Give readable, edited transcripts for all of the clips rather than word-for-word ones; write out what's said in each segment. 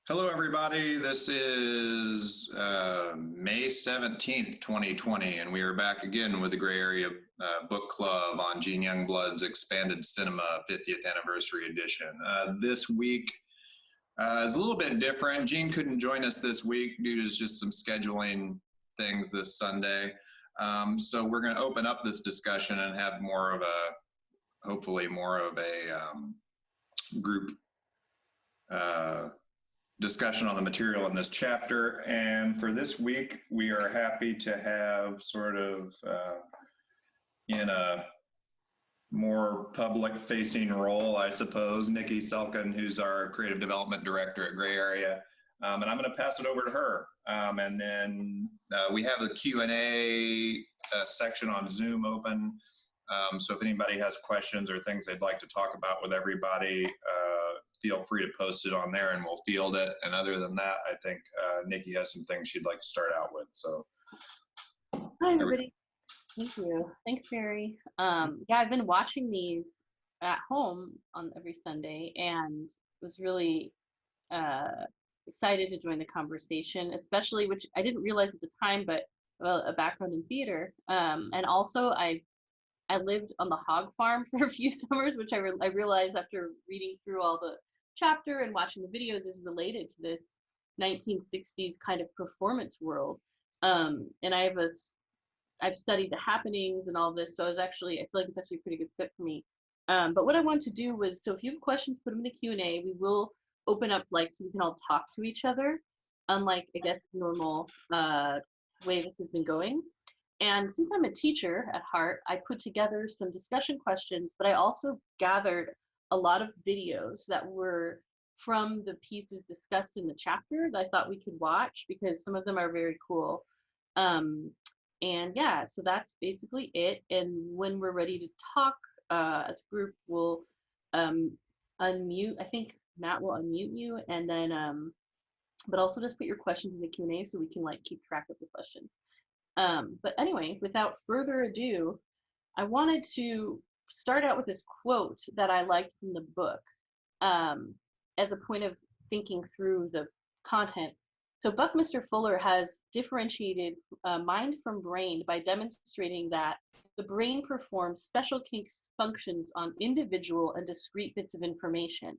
Hello, everybody. This is May 17th, 2020, and we are back again with the Gray Area Book Club on Gene Youngblood's Expanded Cinema 50th Anniversary Edition. This week is a little bit different. Gene couldn't join us this week due to just some scheduling things this Sunday. So we're going to open up this discussion and have more of a, hopefully more of a group discussion on the material in this chapter. And for this week, we are happy to have sort of in a more public-facing role, I suppose, Niki Selken, who's our creative development director at Gray Area. And I'm going to pass it over to her. And then we have a Q&A section on Zoom open. So if anybody has questions or things they'd like to talk about with everybody, feel free to post it on there and we'll field it. And other than that, I think Niki has some things she'd like to start out with. So, hi everybody. Thank you. Thanks, Mary. Yeah, I've been watching these at home on every Sunday and was really excited to join the conversation, especially, which I didn't realize at the time, but a background in theater. And also I lived on the hog farm for a few summers, which I realized after reading through all the chapter and watching the videos is related to this 1960s kind of performance world. And I've studied the happenings and all this, so I feel like it's actually a pretty good fit for me. But what I want to do was, so if you have questions, put them in the Q&A. We will open up so we can all talk to each other, unlike, I guess, the normal way this has been going. And since I'm a teacher at heart, I put together some discussion questions, but I also gathered a lot of videos that were from the pieces discussed in the chapter that I thought we could watch because some of them are very cool. And yeah, so that's basically it. And when we're ready to talk as a group, we'll unmute. I think Matt will unmute you, and then, but also just put your questions in the Q&A so we can keep track of the questions. But anyway, without further ado, I wanted to start out with this quote that I liked from the book as a point of thinking through the content. So Buckminster Fuller has differentiated mind from brain by demonstrating that the brain performs special functions on individual and discrete bits of information,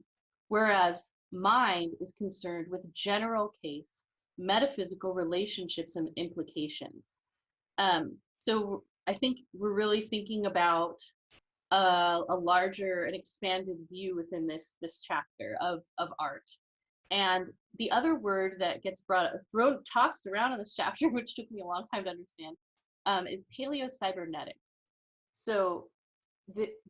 whereas mind is concerned with general case, metaphysical relationships and implications. So I think we're really thinking about a larger and expanded view within this chapter of art. And the other word that gets tossed around in this chapter, which took me a long time to understand, is paleo-cybernetic. So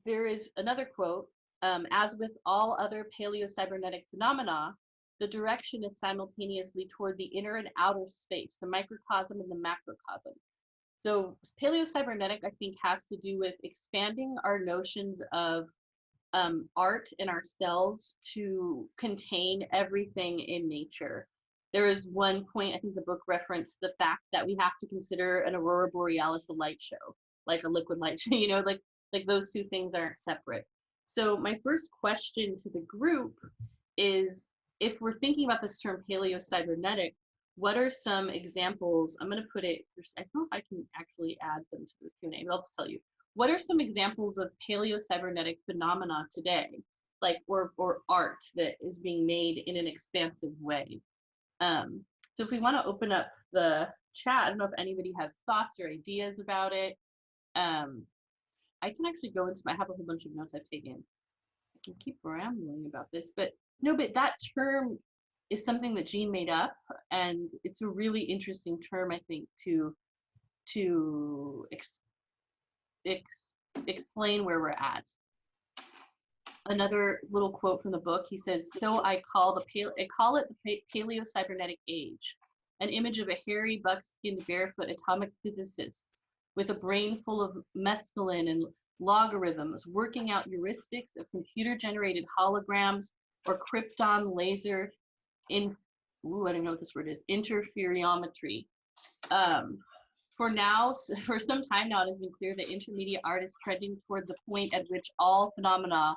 there is another quote, as with all other paleo-cybernetic phenomena, the direction is simultaneously toward the inner and outer space, the microcosm and the macrocosm. So paleo-cybernetic, I think, has to do with expanding our notions of art in ourselves to contain everything in nature. There is one point, I think the book referenced the fact that we have to consider an aurora borealis a light show, like a liquid light show, like those two things aren't separate. So my first question to the group is, if we're thinking about this term paleo-cybernetic, what are some examples? I'm going to put it, I don't know if I can actually add them to the Q&A, but I'll just tell you. What are some examples of paleo-cybernetic phenomena today, or art that is being made in an expansive way? So if we want to open up the chat, I don't know if anybody has thoughts or ideas about it. I can actually go into I have a whole bunch of notes I've taken. I can keep rambling about this, but that term is something that Gene made up, and it's a really interesting term, I think, to explain where we're at. Another little quote from the book, he says, "So I call it the paleo-cybernetic age, an image of a hairy, buck-skinned, barefoot atomic physicist with a brain full of mescaline and logarithms, working out heuristics of computer-generated holograms or krypton laser I don't know what this word is, interferometry. For some time now, it has been clear that intermediate art is trending toward the point at which all phenomena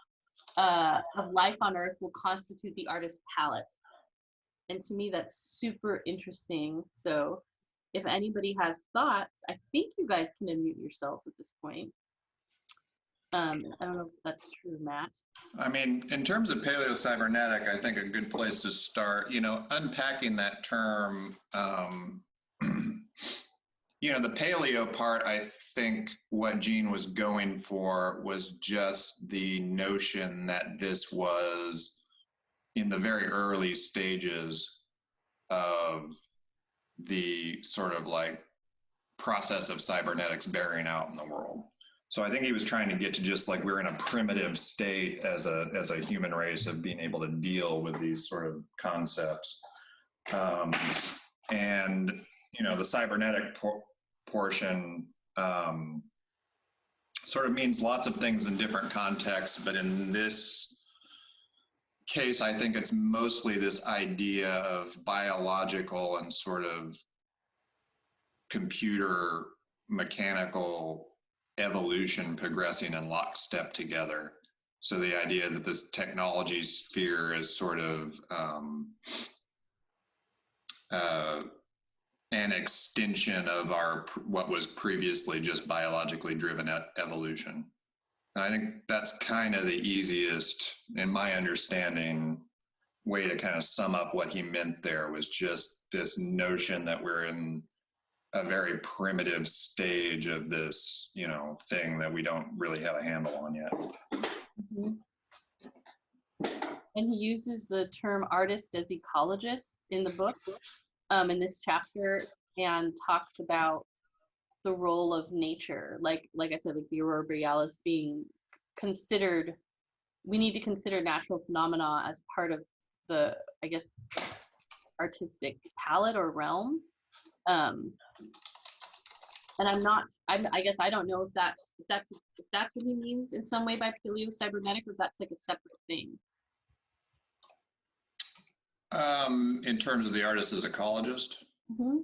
of life on Earth will constitute the artist's palette. And to me, that's super interesting. So if anybody has thoughts, I think you guys can unmute yourselves at this point. I don't know if that's true, Matt. I mean, in terms of paleo-cybernetic, I think a good place to start, unpacking that term, the paleo part, I think what Gene was going for was just the notion that this was in the very early stages of the sort of like process of cybernetics bearing out in the world. So I think he was trying to get to just like we're in a primitive state as a human race of being able to deal with these sort of concepts. And, the cybernetic portion sort of means lots of things in different contexts, but in this case, I think it's mostly this idea of biological and sort of computer mechanical evolution progressing in lockstep together. So the idea that this technology sphere is sort of an extension of what was previously just biologically driven evolution. And I think that's kind of the easiest, in my understanding, way to kind of sum up what he meant there, was just this notion that we're in a very primitive stage of this, thing that we don't really have a handle on yet. Mm-hmm. And he uses the term artist as ecologist in the book, in this chapter, and talks about the role of nature. Like I said, like the aurora borealis being considered, we need to consider natural phenomena as part of the, I guess, artistic palette or realm. And I guess I don't know if that's what he means in some way by paleo cybernetic, or if that's like a separate thing. In terms of the artist as ecologist? Mm-hmm.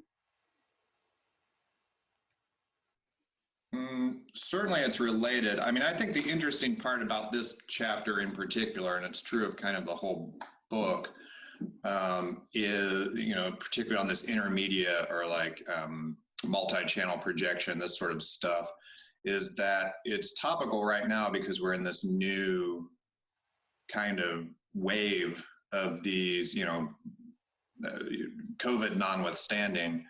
Certainly it's related. I mean, I think the interesting part about this chapter in particular, and it's true of kind of the whole book, is, particularly on this intermedia or like multi-channel projection, this sort of stuff, is that it's topical right now because we're in this new kind of wave of these, COVID notwithstanding,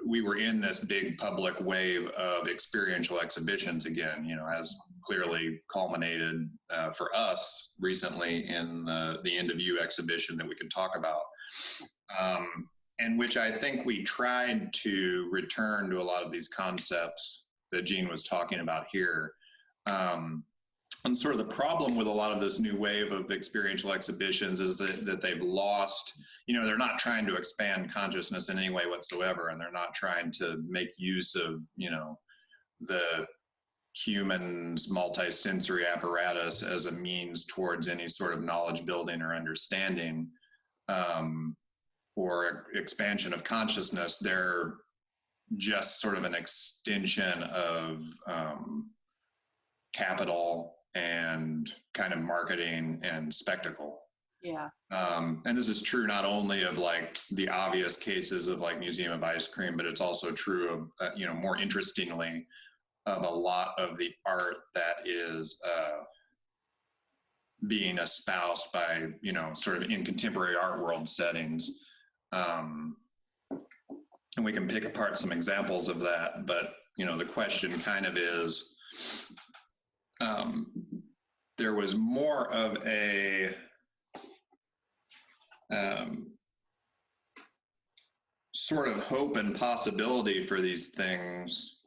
we were in this big public wave of experiential exhibitions again, as clearly culminated for us recently in the End of You exhibition that we could talk about, and which I think we tried to return to a lot of these concepts that Gene was talking about here. And sort of the problem with a lot of this new wave of experiential exhibitions is that they've lost, they're not trying to expand consciousness in any way whatsoever, and they're not trying to make use of, the human's multi-sensory apparatus as a means towards any sort of knowledge building or understanding, or expansion of consciousness. They're just sort of an extension of capital and kind of marketing and spectacle. Yeah. And this is true not only of like the obvious cases of like Museum of Ice Cream, but it's also true of, more interestingly, of a lot of the art that is being espoused by, sort of in contemporary art world settings. And we can pick apart some examples of that, but, the question kind of is, there was more of a sort of hope and possibility for these things,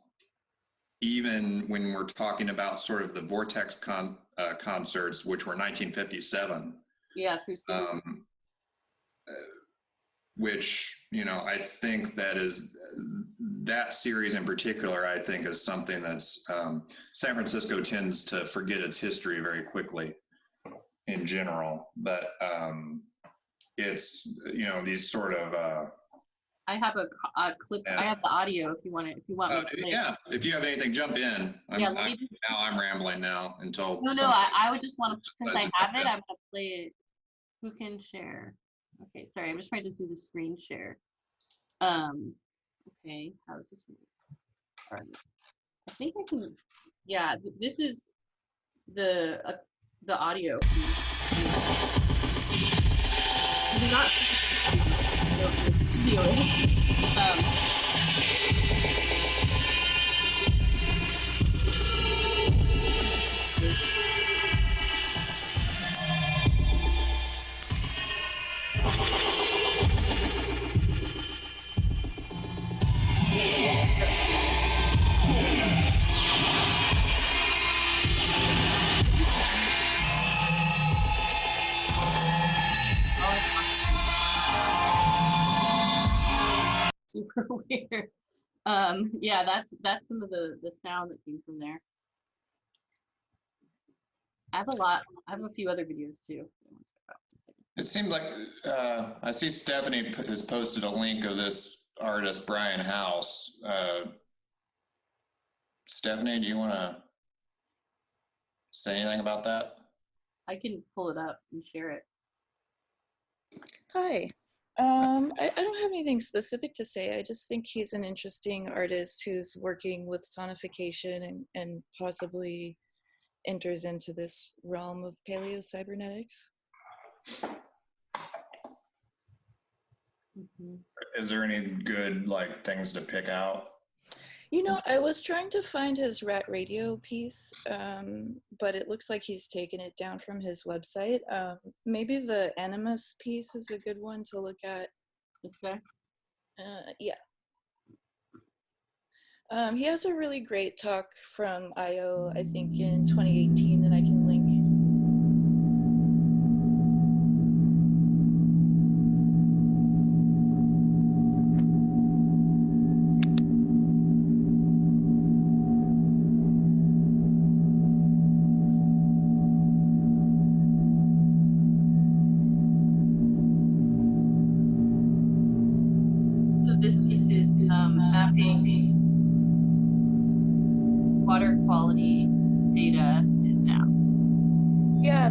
even when we're talking about sort of the Vortex concerts, which were 1957. Yeah, through 60. Which, I think that series in particular, I think is something that's, San Francisco tends to forget its history very quickly in general, but it's, these sort of, I have a clip. Yeah. I have the audio if you want it. If you want me to play yeah, it. If you have anything, jump in. Yeah, now I'm rambling now until. No, I would just want to, since I have it, I'm going to play it Who can share? Okay, sorry, I'm just trying to do the screen share. Okay, how is this work? All right. I think I can, yeah, this is the audio. You're not video. Super weird. Yeah, that's some of the sound that came from there. I have a few other videos too. It seemed like I see Stephanie has posted a link of this artist Brian House. Stephanie, do you want to say anything about that? I can pull it up and share it. Hi. I don't have anything specific to say. I just think he's an interesting artist who's working with sonification and possibly enters into this realm of paleo-cybernetics. Is there any good things to pick out? You know, I was trying to find his Rat Radio piece, but it looks like he's taken it down from his website. Maybe the Animus piece is a good one to look at. This guy? Yeah. He has a really great talk from I.O., I think in 2018 that I can link.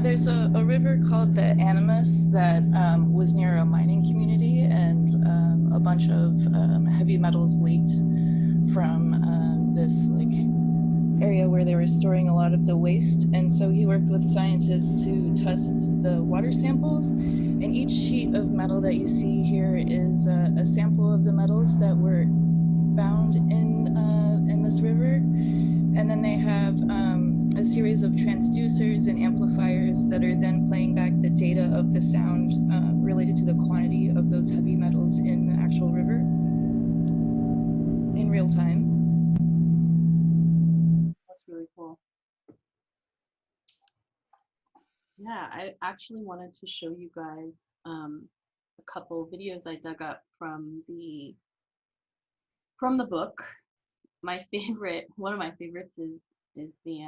There's a river called the Animus that was near a mining community, and a bunch of heavy metals leaked from this area where they were storing a lot of the waste. And so he worked with scientists to test the water samples, and each sheet of metal that you see here is a sample of the metals that were found in this river. And then they have a series of transducers and amplifiers that are then playing back the data of the sound related to the quantity of those heavy metals in the actual river in real time. That's really cool. Yeah, I actually wanted to show you guys a couple videos I dug up from the book. My favorite, one of my favorites is the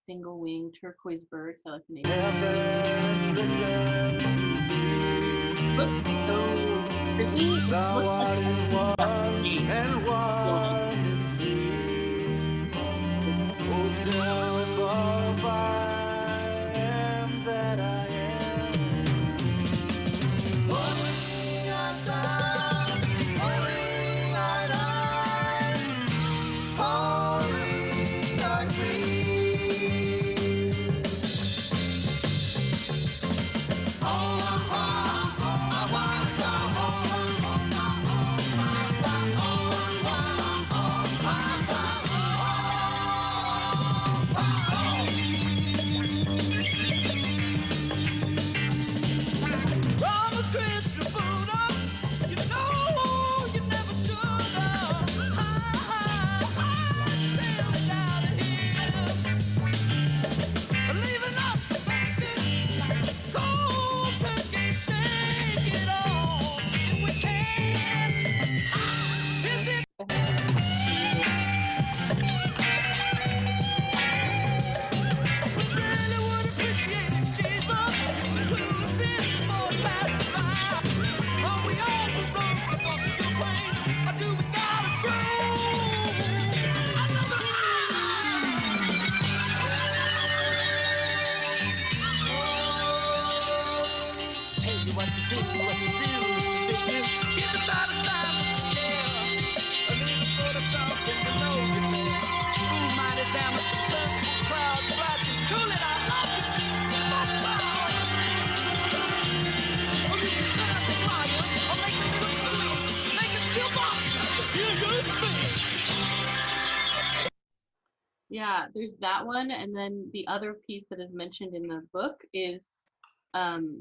single wing turquoise bird. I like the name. Looks so pretty. Looks you what to do, Mr. Vishnu. Give us all the sign that you care. A little sort of something to know you're there. Fool mighty Amazon, blood, clouds flashing, truly I love you. Simple cloud. Or you can turn up the volume, or make a little scream. Make it still boss, to hear you scream. Yeah, there's that one, and then the other piece that is mentioned in the book is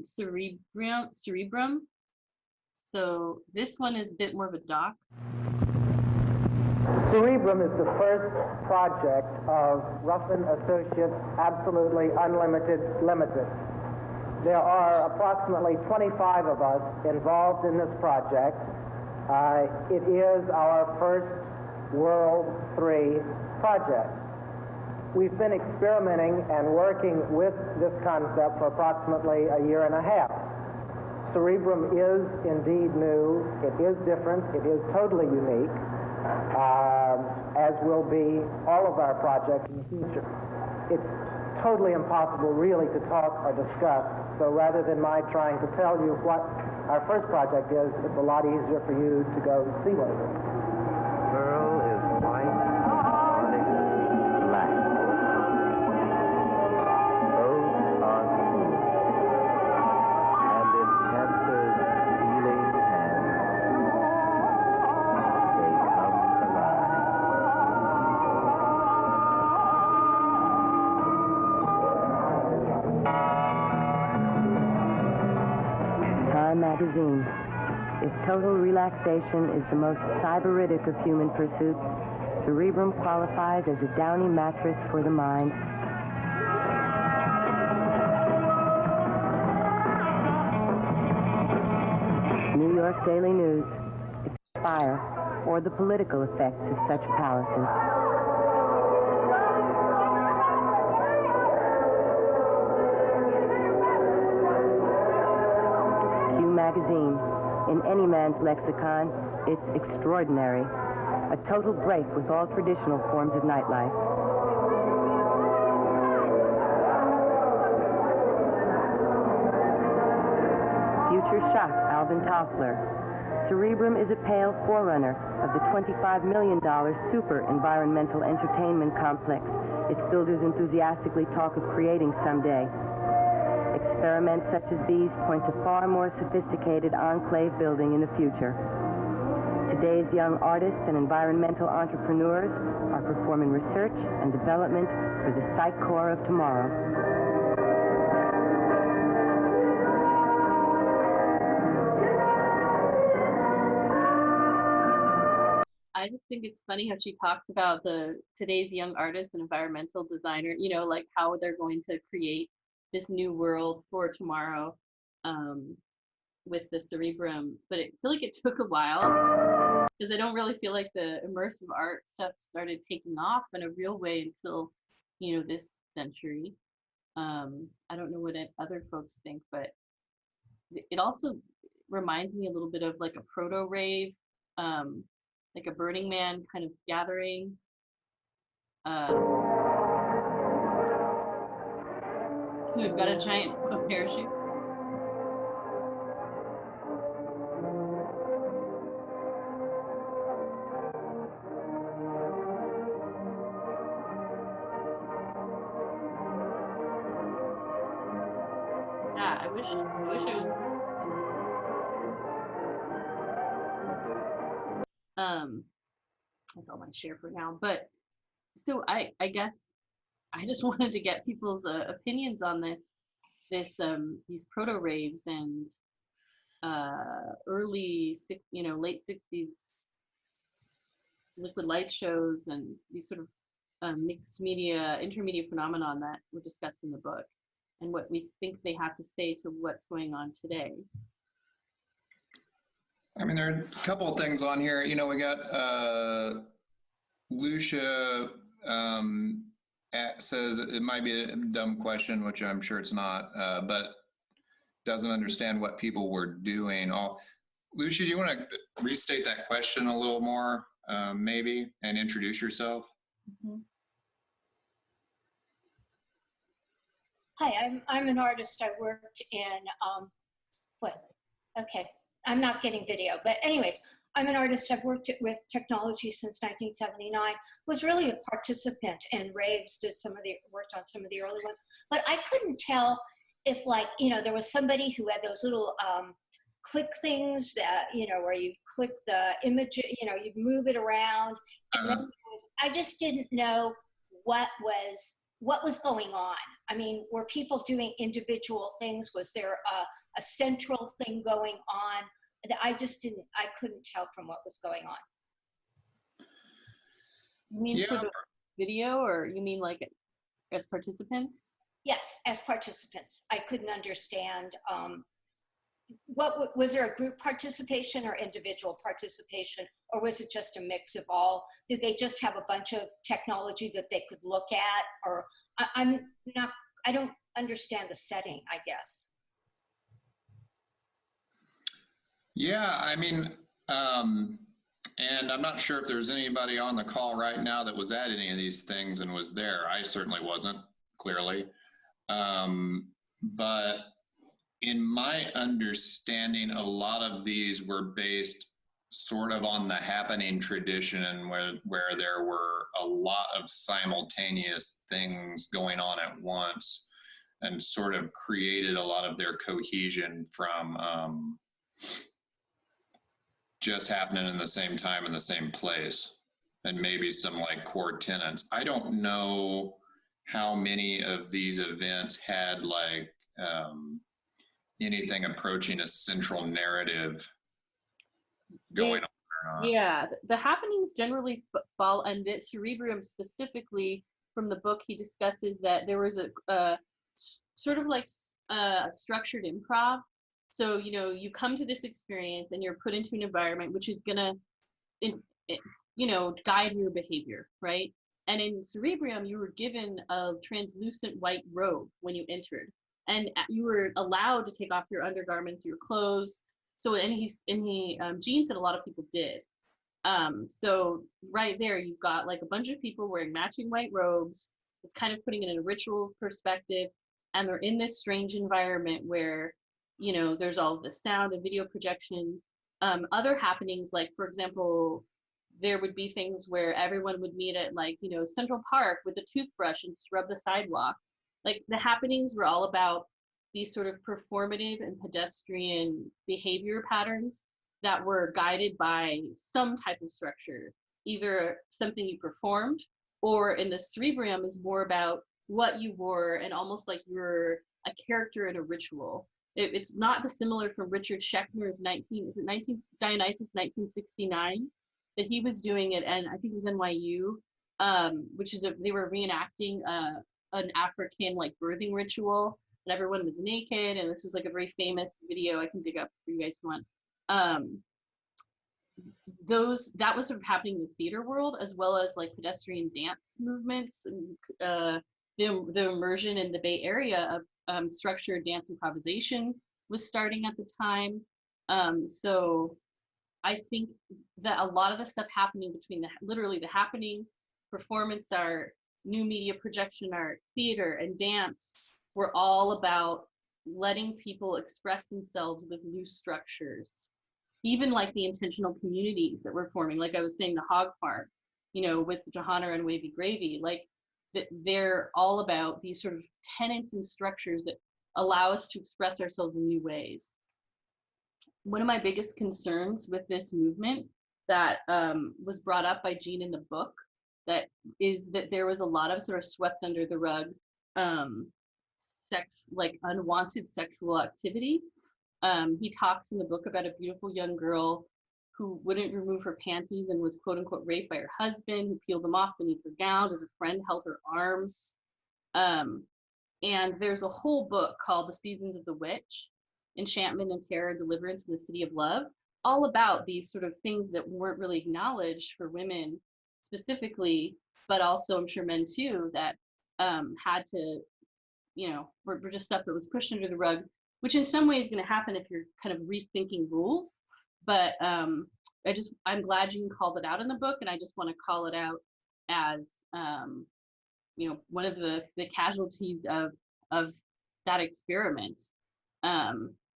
cerebrum. So this one is a bit more of a doc. Cerebrum is the first project of Ruffin Associates, absolutely unlimited, limited. There are approximately 25 of us involved in this project. It is our first World 3 project. We've been experimenting and working with this concept for approximately a year and a half. Cerebrum is indeed new, it is different, it is totally unique, as will be all of our projects in the future. It's totally impossible really to talk or discuss, so rather than my trying to tell you what our first project is, it's a lot easier for you to go see what it is. Pearl is white, Onyx black. Both are smooth, and in cancer's healing hands, they come alive. Time magazine. If total relaxation is the most cybernetics of human pursuits, Cerebrum qualifies as a downy mattress for the mind. New York Daily News. Fire, or the political effects of such palaces. Magazine. In any man's lexicon, it's extraordinary. A total break with all traditional forms of nightlife. Future shock Alvin Toffler. Cerebrum is a pale forerunner of the $25 million super environmental entertainment complex its builders enthusiastically talk of creating someday. Experiments such as these point to far more sophisticated enclave building in the future. Today's young artists and environmental entrepreneurs are performing research and development for the psych core of tomorrow. I just think it's funny how she talks about today's young artists and environmental designer, you know, like how they're going to create this new world for tomorrow with the Cerebrum. But I feel like it took a while because I don't really feel like the immersive art stuff started taking off in a real way until, you know, this century. I don't know what other folks think, but it also reminds me a little bit of like a proto-rave, like a Burning Man kind of gathering. We've got a giant parachute. Yeah, I wish it was. That's all my share for now. But so I guess I just wanted to get people's opinions on these proto raves and late 60s liquid light shows and these sort of mixed media, intermedia phenomenon that were discussed in the book, and what we think they have to say to what's going on today. I mean, there are a couple of things on here. You know, we got Lucia says it might be a dumb question, which I'm sure it's not, but doesn't understand what people were doing. Lucia, do you want to restate that question a little more, maybe, and introduce yourself? Mm-hmm. Hi, I'm an artist. I worked in What? Okay, I'm not getting video, but anyways, I'm an artist. I've worked with technology since 1979. Was really a participant in raves. Worked on some of the early ones, but I couldn't tell if, like, you know, there was somebody who had those little click things that, you know, where you click the image, you know, you move it around, and then I just didn't know what was going on. I mean, were people doing individual things? Was there a central thing going on that I couldn't tell from what was going on? You mean for the video, or you mean like as participants? Yes, as participants. I couldn't understand. What was there, a group participation or individual participation, or was it just a mix of all? Did they just have a bunch of technology that they could look at? Or I don't understand the setting, I guess. Yeah, I mean, and I'm not sure if there's anybody on the call right now that was at any of these things and was there. I certainly wasn't, clearly. But in my understanding, a lot of these were based sort of on the happening tradition, where there were a lot of simultaneous things going on at once, and sort of created a lot of their cohesion from just happening in the same time in the same place, and maybe some like core tenets. I don't know how many of these events had like anything approaching a central narrative going on or not. Yeah, the happenings generally fall, and the Cerebrium specifically, from the book, he discusses that there was a sort of like a structured improv. So, you know, you come to this experience and you're put into an environment which is gonna, you know, guide your behavior, right? And in Cerebrium, you were given a translucent white robe when you entered, and you were allowed to take off your undergarments, your clothes. So, Gene said a lot of people did. So right there, you've got like a bunch of people wearing matching white robes. It's kind of putting it in a ritual perspective, and they're in this strange environment where, you know, there's all the sound and video projection. Other happenings, like, for example, there would be things where everyone would meet at, like, you know, Central Park with a toothbrush and scrub the sidewalk. Like, the happenings were all about these sort of performative and pedestrian behavior patterns that were guided by some type of structure, either something you performed, or in the Cerebrium is more about what you wore, and almost like you're a character in a ritual. It's not dissimilar from Richard Schechner's Dionysus 1969, that he was doing it, and I think it was NYU, which is they were reenacting an African like birthing ritual, and everyone was naked, and this was like a very famous video. I can dig up for you guys if you want. That was sort of happening in the theater world, as well as like pedestrian dance movements, and the immersion in the Bay Area of structured dance improvisation was starting at the time. So I think that a lot of the stuff happening between literally the happenings, performance art, new media projection art, theater, and dance were all about letting people express themselves with new structures. Even like the intentional communities that we're forming, like I was saying, the Hog Farm, you know, with Johanna and Wavy Gravy, like they're all about these sort of tenets and structures that allow us to express ourselves in new ways. One of my biggest concerns with this movement that was brought up by Gene in the book, that is that there was a lot of sort of swept under the rug, like unwanted sexual activity. He talks in the book about a beautiful young girl who wouldn't remove her panties and was quote unquote raped by her husband, who peeled them off beneath her gown as a friend held her arms. And there's a whole book called The Seasons of the Witch, Enchantment and Terror, Deliverance in the City of Love, all about these sort of things that weren't really acknowledged for women specifically, but also I'm sure men too, that had to, you know, were just stuff that was pushed under the rug, which in some ways is going to happen if you're kind of rethinking rules. But I'm glad you called it out in the book, and I just want to call it out as, you know, one of the casualties of that experiment.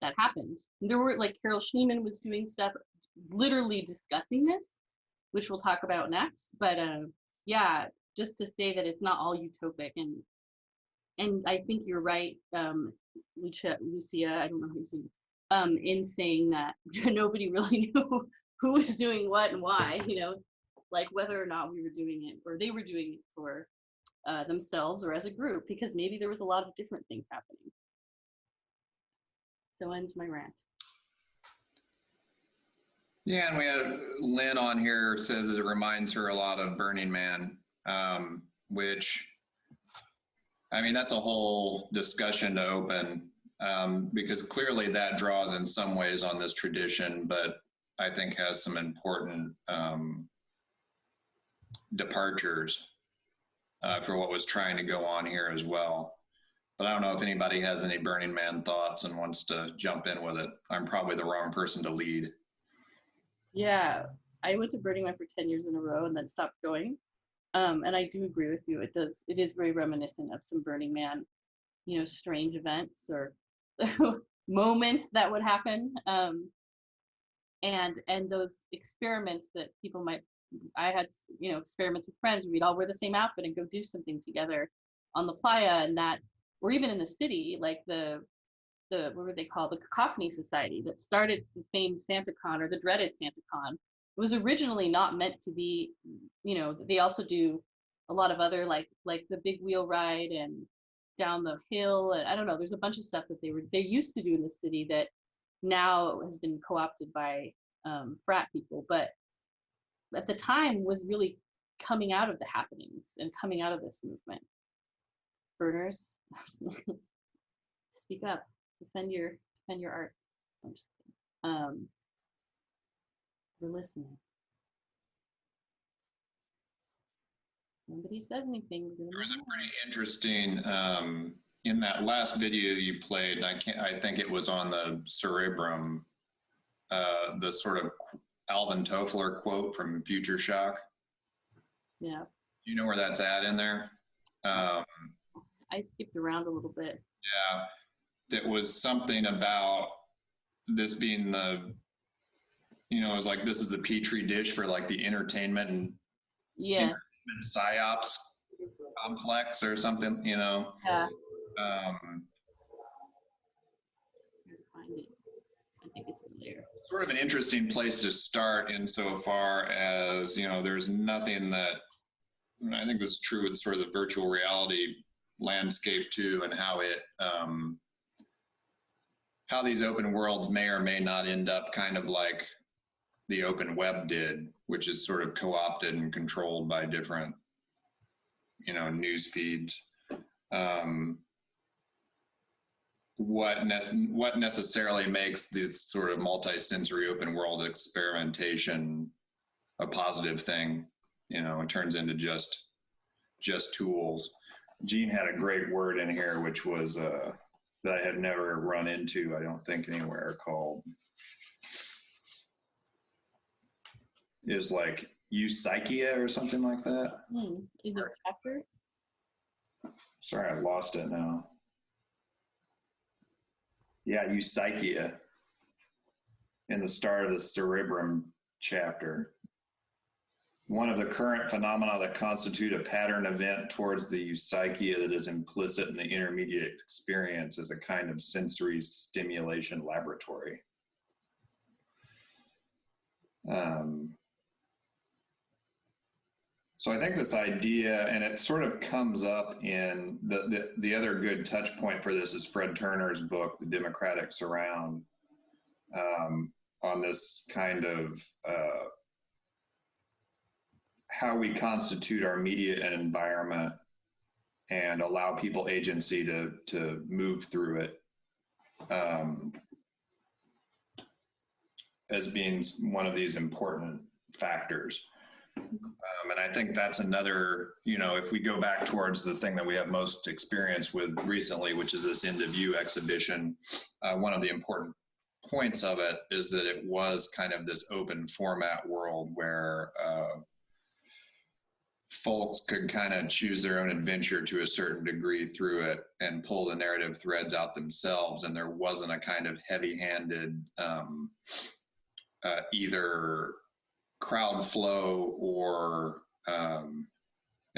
that happened. There were like Carol Schneeman was doing stuff literally discussing this, which we'll talk about next. But yeah, just to say that it's not all utopic, and I think you're right, Lucia, I don't know who's in saying that nobody really knew who was doing what and why, you know, like whether or not we were doing it or they were doing it for themselves or as a group, because maybe there was a lot of different things happening. So ends my rant. Yeah, and we had Lynn on here says that it reminds her a lot of Burning Man, which, I mean, that's a whole discussion to open, because clearly that draws in some ways on this tradition, but I think has some important departures for what was trying to go on here as well. But I don't know if anybody has any Burning Man thoughts and wants to jump in with it. I'm probably the wrong person to lead. Yeah, I went to Burning Man for 10 years in a row and then stopped going. And I do agree with you. It is very reminiscent of some Burning Man, you know, strange events or moments that would happen. And those experiments that people might, I had, you know, experiments with friends. We'd all wear the same outfit and go do something together on the playa, and that, or even in the city, like the what were they called? The Cacophony Society that started the famed SantaCon, or the dreaded SantaCon. It was originally not meant to be, you know, they also do a lot of other like the big wheel ride and down the hill. And I don't know, there's a bunch of stuff that they used to do in the city that now has been co-opted by frat people, but at the time was really coming out of the happenings and coming out of this movement. Burners, speak up, defend your art. I'm just kidding. We're listening. Nobody says anything. There was a pretty interesting in that last video you played. I think it was on the Cerebrum. The sort of Alvin Toffler quote from Future Shock. Yeah. You know where that's at in there? I skipped around a little bit. Yeah, that was something about this being the, you know, it was like, this is the petri dish for like the entertainment and yeah, psyops complex or something, you know. Yeah. Find it. I think it's in there. Sort of an interesting place to start insofar as, you know, there's nothing that, I think this is true with sort of the virtual reality landscape too, and how it, how these open worlds may or may not end up kind of like the open web did, which is sort of co-opted and controlled by different, you know, news feeds. What necessarily makes this sort of multi-sensory open world experimentation a positive thing? You know, it turns into just tools. Gene had a great word in here, which was that I had never run into, I don't think anywhere, called, is like eusychia or something like that. Is it chapter? Sorry, I lost it now. Yeah, eusychia in the start of the Cerebrum chapter. One of the current phenomena that constitute a pattern event towards the eusychia that is implicit in the intermediate experience is a kind of sensory stimulation laboratory. So I think this idea, and it sort of comes up in the other good touch point for this is Fred Turner's book, The Democratic Surround, on this kind of how we constitute our media and environment and allow people agency to move through it as being one of these important factors. And I think that's another, you know, if we go back towards the thing that we have most experience with recently, which is this End of View exhibition, one of the important points of it is that it was kind of this open format world where folks could kind of choose their own adventure to a certain degree through it and pull the narrative threads out themselves. And there wasn't a kind of heavy-handed either crowd flow or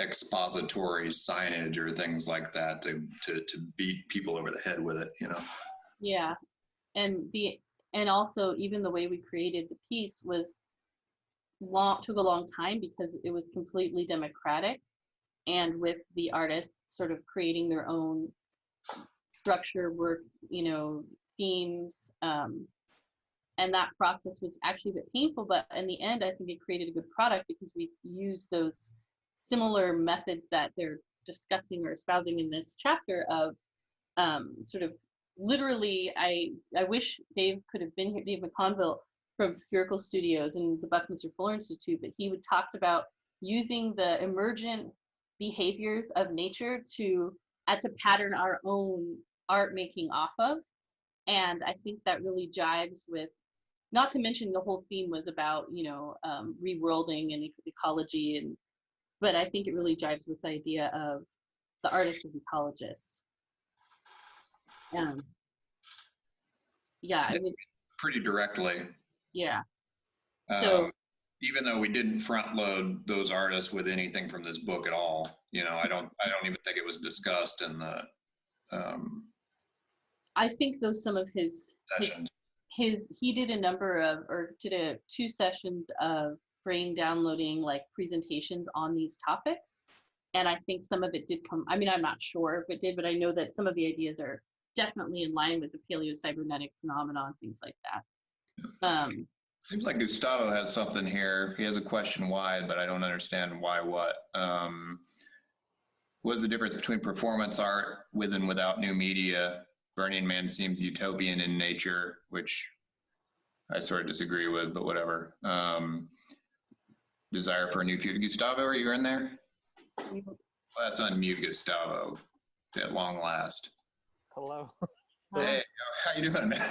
expository signage or things like that to beat people over the head with it, you know? Yeah. And also even the way we created the piece was took a long time because it was completely democratic, and with the artists sort of creating their own structure, work, themes, and that process was actually a bit painful, but in the end I think it created a good product because we used those similar methods that they're discussing or espousing in this chapter of sort of literally, I wish Dave could have been here, Dave McConville from Spherical Studios and the Buckminster Fuller Institute, but he would talk about using the emergent behaviors of nature to pattern our own art making off of. And I think that really jives with, not to mention the whole theme was about, reworlding and ecology, but I think it really jives with the idea of the artist as ecologist. Yeah, it was pretty directly. Yeah. So even though we didn't front load those artists with anything from this book at all, I don't even think it was discussed in the I think some of his sessions. He did a number of, or did 2 sessions of brain downloading like presentations on these topics. And I think some of it did come, I'm not sure if it did, but I know that some of the ideas are definitely in line with the paleo-cybernetic phenomenon, things like that. Seems like Gustavo has something here. He has a question why, but I don't understand why what. What is the difference between performance art with and without new media? Burning Man seems utopian in nature, which I sort of disagree with, but whatever. Desire for a new future. Gustavo, are you in there? Let's unmute Gustavo at long last. Hello. Hey, how you doing, man?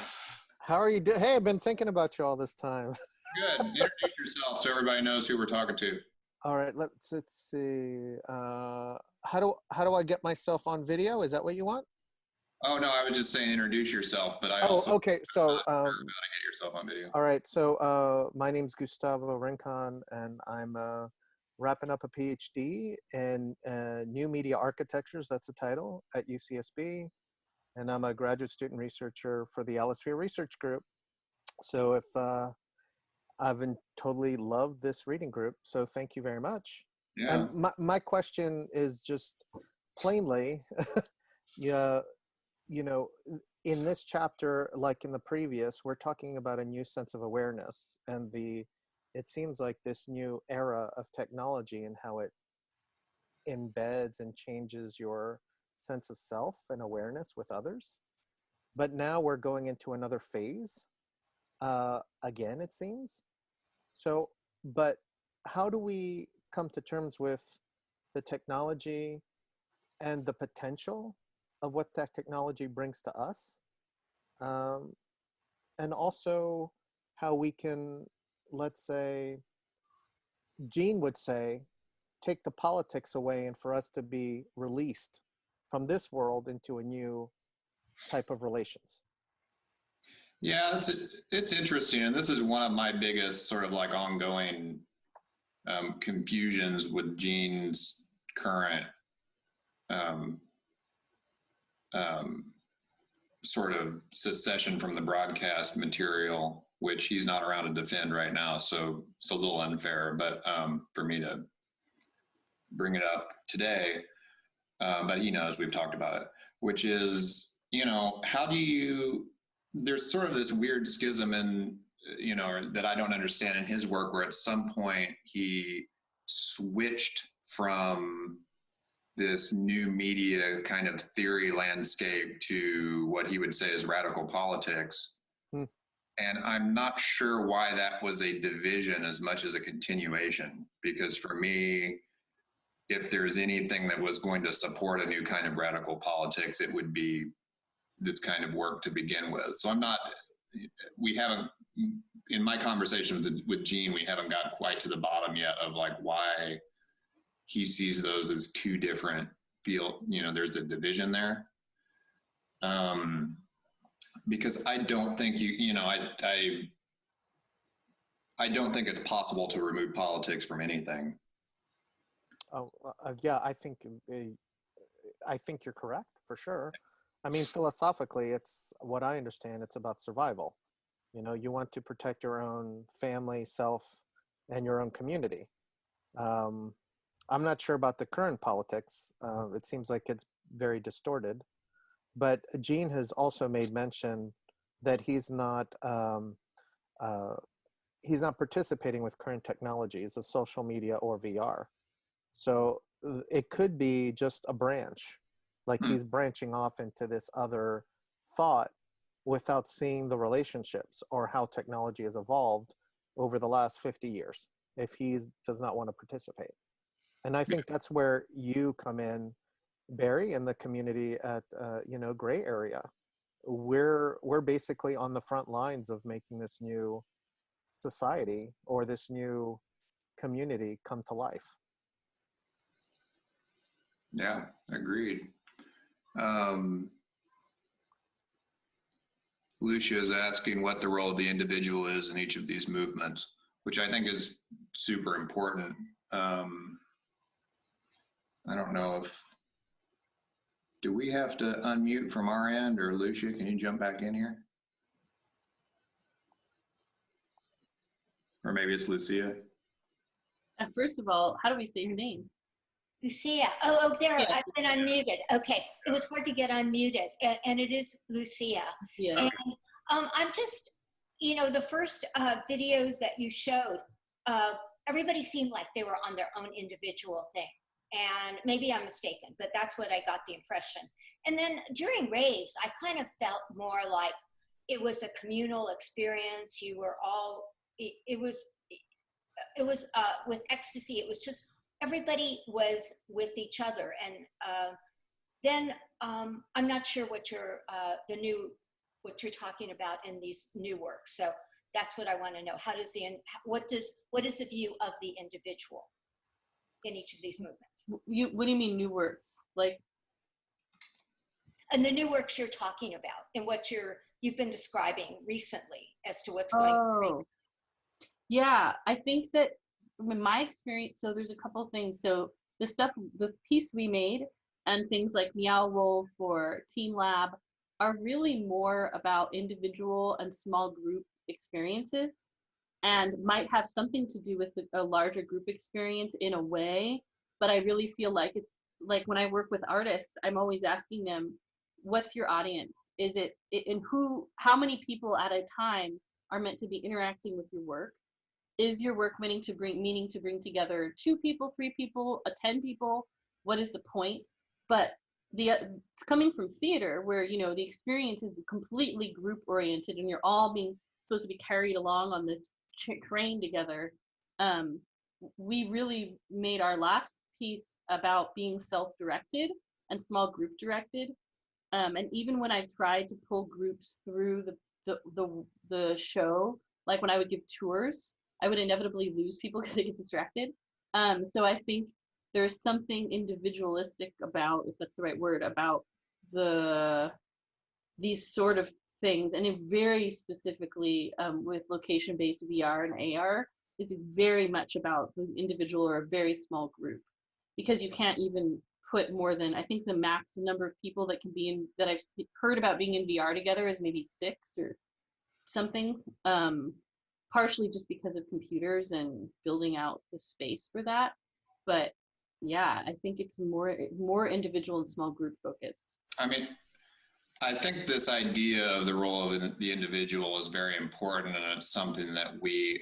How are you doing? Hey, I've been thinking about you all this time. Good. Introduce yourself so everybody knows who we're talking to. All right, let's see. How do I get myself on video? Is that what you want? Oh no, I was just saying introduce yourself, but I also okay. So how to get yourself on video. All right. So my name's Gustavo Rincon, and I'm wrapping up a PhD in new media architectures. That's the title at UCSB, and I'm a graduate student researcher for the Atmosphere Research Group. So I've totally loved this reading group. So thank you very much. Yeah. And my question is just plainly, in this chapter, like in the previous, we're talking about a new sense of awareness, and it seems like this new era of technology and how it embeds and changes your sense of self and awareness with others. But now we're going into another phase, again, it seems. So, but how do we come to terms with the technology and the potential of what that technology brings to us? And also how we can, let's say, Gene would say, take the politics away and for us to be released from this world into a new type of relations. Yeah, it's interesting. And this is one of my biggest sort of like ongoing confusions with Gene's current sort of secession from the broadcast material, which he's not around to defend right now. So it's a little unfair, but for me to bring it up today, but he knows we've talked about it, which is, how do you, there's sort of this weird schism in, that I don't understand in his work, where at some point he switched from this new media kind of theory landscape to what he would say is radical politics. And I'm not sure why that was a division as much as a continuation, because for me, if there's anything that was going to support a new kind of radical politics, it would be this kind of work to begin with. So we haven't, in my conversation with Gene, we haven't got quite to the bottom yet of like why he sees those as two different there's a division there. Because I don't think I don't think it's possible to remove politics from anything. Oh, yeah, I think you're correct for sure. I mean, philosophically, it's what I understand. It's about survival. You want to protect your own family, self, and your own community. I'm not sure about the current politics. It seems like it's very distorted. But Gene has also made mention that he's not participating with current technologies of social media or VR. So it could be just a branch, like he's branching off into this other thought without seeing the relationships or how technology has evolved over the last 50 years if he does not want to participate. And I think that's where you come in, Barry, and the community at Gray Area. We're basically on the front lines of making this new society or this new community come to life. Yeah, agreed. Lucia is asking what the role of the individual is in each of these movements, which I think is super important. I don't know do we have to unmute from our end, or Lucia, can you jump back in here? Or maybe it's Lucia. First of all, how do we say your name? Lucia. Oh, there, Yeah. I've been unmuted. Okay, it was hard to get unmuted, and it is Lucia. Yeah. And I'm just, the first videos that you showed, everybody seemed like they were on their own individual thing. And maybe I'm mistaken, but that's what I got the impression. And then during raves, I kind of felt more like it was a communal experience. You were all, it was with ecstasy. It was just, everybody was with each other. And then I'm not sure what what you're talking about in these new works. So that's what I want to know. What is the view of the individual in each of these movements? What do you mean new works? Like? And the new works you're talking about and what you've been describing recently as to what's going on. Yeah, I think that in my experience, so there's a couple things. So the piece we made and things like Meow Wolf or Team Lab are really more about individual and small group experiences, and might have something to do with a larger group experience in a way. But I really feel like it's like when I work with artists, I'm always asking them, what's your audience? Is it, and how many people at a time are meant to be interacting with your work? Is your work meaning to bring together 2 people, 3 people, 10 people? What is the point? But coming from theater, where the experience is completely group oriented, and you're all being supposed to be carried along on this train together. We really made our last piece about being self-directed and small group directed. And even when I've tried to pull groups through the show, like when I would give tours, I would inevitably lose people because they get distracted. So I think there's something individualistic about, if that's the right word, about these sort of things, and it very specifically with location-based VR and AR is very much about the individual or a very small group, because you can't even put more than, I think the max number of people that can be in, that I've heard about being in VR together is maybe 6 or something, partially just because of computers and building out the space for that. But yeah, I think it's more individual and small group focused. I mean, I think this idea of the role of the individual is very important, and it's something that we,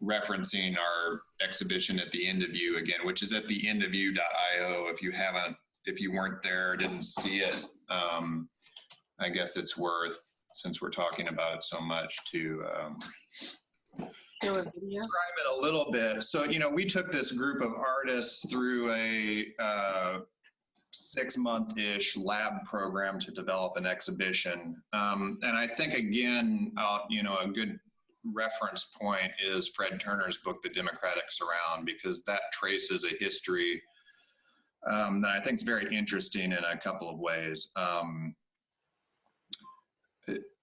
referencing our exhibition at the end of you again, which is at theendofyou.io. If you weren't there, didn't see it, I guess it's worth, since we're talking about it so much, to describe it a little bit. So, we took this group of artists through a 6-month-ish lab program to develop an exhibition. And I think, again, a good reference point is Fred Turner's book, The Democratic Surround, because that traces a history that I think is very interesting in a couple of ways.